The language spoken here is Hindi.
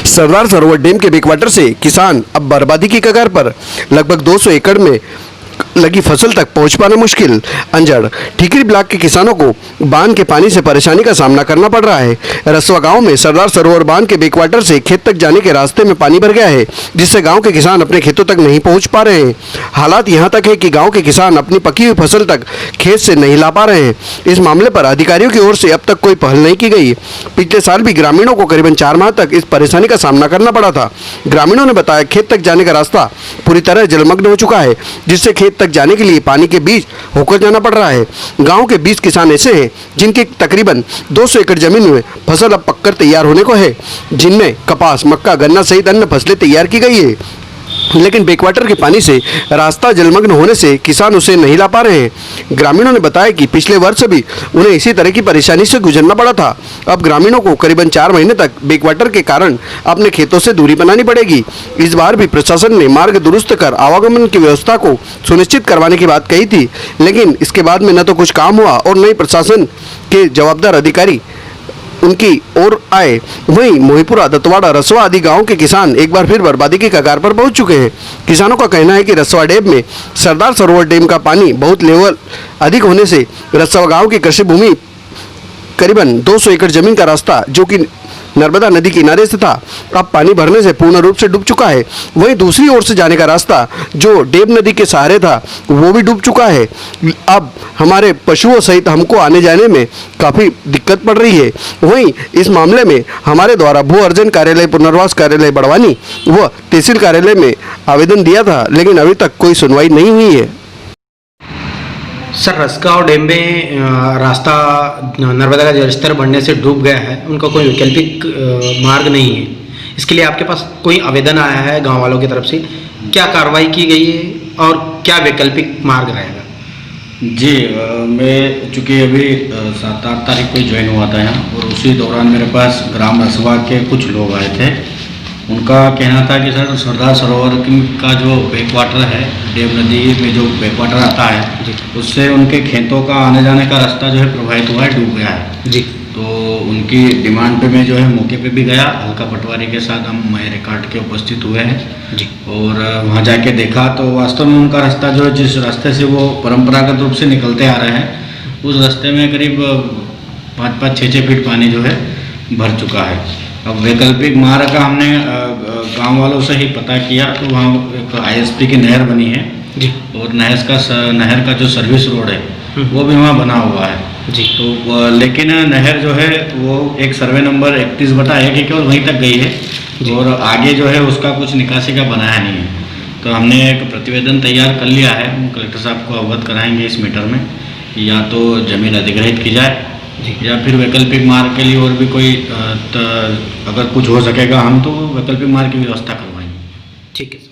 सरदार सरोवर डैम के बैकवाटर से किसान अब बर्बादी की कगार पर। लगभग 200 एकड़ में लगी फसल तक पहुंच पाना मुश्किल। अंजड़ ठीकरी ब्लॉक के किसानों को बांध के पानी से परेशानी का सामना करना पड़ रहा है। रसवा गांव में सरदार सरोवर बांध के बैकवाटर से खेत तक जाने के रास्ते में पानी भर गया है, जिससे गांव के किसान अपने खेतों तक नहीं पहुंच पा रहे हैं। हालात यहां तक है कि गांव के किसान अपनी पकी हुई फसल तक खेत से नहीं ला पा रहे हैं। इस मामले पर अधिकारियों की ओर से अब तक कोई पहल नहीं की गई। पिछले साल भी ग्रामीणों को करीबन 4 माह तक इस परेशानी का सामना करना पड़ा था। ग्रामीणों ने बताया खेत तक जाने का रास्ता पूरी तरह जलमग्न हो चुका है, जिससे खेत तक जाने के लिए पानी के बीच होकर जाना पड़ रहा है। गांव के 20 किसान ऐसे हैं जिनके तकरीबन 200 एकड़ जमीन में फसल अब पककर तैयार होने को है, जिनमें कपास, मक्का, गन्ना सहित अन्य फसलें तैयार की गई है, लेकिन बैकवाटर के पानी से रास्ता जलमग्न होने से किसान उसे नहीं ला पा रहे हैं। ग्रामीणों ने बताया कि पिछले वर्ष भी उन्हें इसी तरह की परेशानी से गुजरना पड़ा था। अब ग्रामीणों को करीबन 4 महीने तक बैकवाटर के कारण अपने खेतों से दूरी बनानी पड़ेगी। इस बार भी प्रशासन ने मार्ग दुरुस्त कर आवागमन की व्यवस्था को सुनिश्चित करवाने की बात कही थी, लेकिन इसके बाद में न तो कुछ काम हुआ और न ही प्रशासन के जवाबदार अधिकारी उनकी ओर आए। वहीं मोहीपुरा, दतवाड़ा, रसवा आदि गांव के किसान एक बार फिर बर्बादी की कगार पर पहुंच चुके हैं। किसानों का कहना है कि रसवा डैम में सरदार सरोवर डैम का पानी बहुत लेवल अधिक होने से रसवा गांव की कृषि भूमि करीबन 200 एकड़ जमीन का रास्ता, जो कि नर्मदा नदी किनारे से था, अब पानी भरने से पूर्ण रूप से डूब चुका है। वहीं दूसरी ओर से जाने का रास्ता जो डेम नदी के सहारे था वो भी डूब चुका है। अब हमारे पशुओं सहित हमको आने जाने में काफ़ी दिक्कत पड़ रही है। वहीं इस मामले में हमारे द्वारा भू अर्जन कार्यालय, पुनर्वास कार्यालय बड़वानी व तहसील कार्यालय में आवेदन दिया था, लेकिन अभी तक कोई सुनवाई नहीं हुई है। सर, रसगांव डैम में रास्ता नर्मदा का जलस्तर बढ़ने से डूब गया है, उनका कोई वैकल्पिक मार्ग नहीं है। इसके लिए आपके पास कोई आवेदन आया है गांव वालों की तरफ से? क्या कार्रवाई की गई है और क्या वैकल्पिक मार्ग रहेगा? जी, मैं चूँकि अभी 7-8 तारीख को ज्वाइन हुआ था यहाँ, और उसी दौरान मेरे पास ग्राम रसवा के कुछ लोग आए थे। उनका कहना था कि सर, सरदार सरोवर का जो बैकवाटर है, डेम नदी में जो बैकवाटर आता है, उससे उनके खेतों का आने जाने का रास्ता जो है प्रभावित हुआ है, डूब गया है जी। तो उनकी डिमांड पे मैं जो है मौके पे भी गया, हल्का पटवारी के साथ हम रिकॉर्ड के उपस्थित हुए हैं जी। और वहाँ जाके देखा तो वास्तव में उनका रास्ता जो है, जिस रास्ते से वो परंपरागत रूप से निकलते आ रहे हैं, उस रास्ते में करीब 5-5, 6-6 फीट पानी जो है भर चुका है। अब वैकल्पिक मार्ग का हमने गांव वालों से ही पता किया, तो वहाँ एक ISP की नहर बनी है जी, और नहर का जो सर्विस रोड है वो भी वहाँ बना हुआ है जी। तो लेकिन नहर जो है वो एक सर्वे नंबर 31/1 ही केवल वहीं तक गई है, और आगे जो है उसका कुछ निकासी का बनाया नहीं है। तो हमने एक प्रतिवेदन तैयार कर लिया है, कलेक्टर साहब को अवगत कराएंगे इस मैटर में, या तो जमीन अधिग्रहित की जाए या फिर वैकल्पिक मार्ग के लिए और भी कोई अगर कुछ हो सकेगा हम तो वैकल्पिक मार्ग की व्यवस्था करवाएंगे। ठीक है।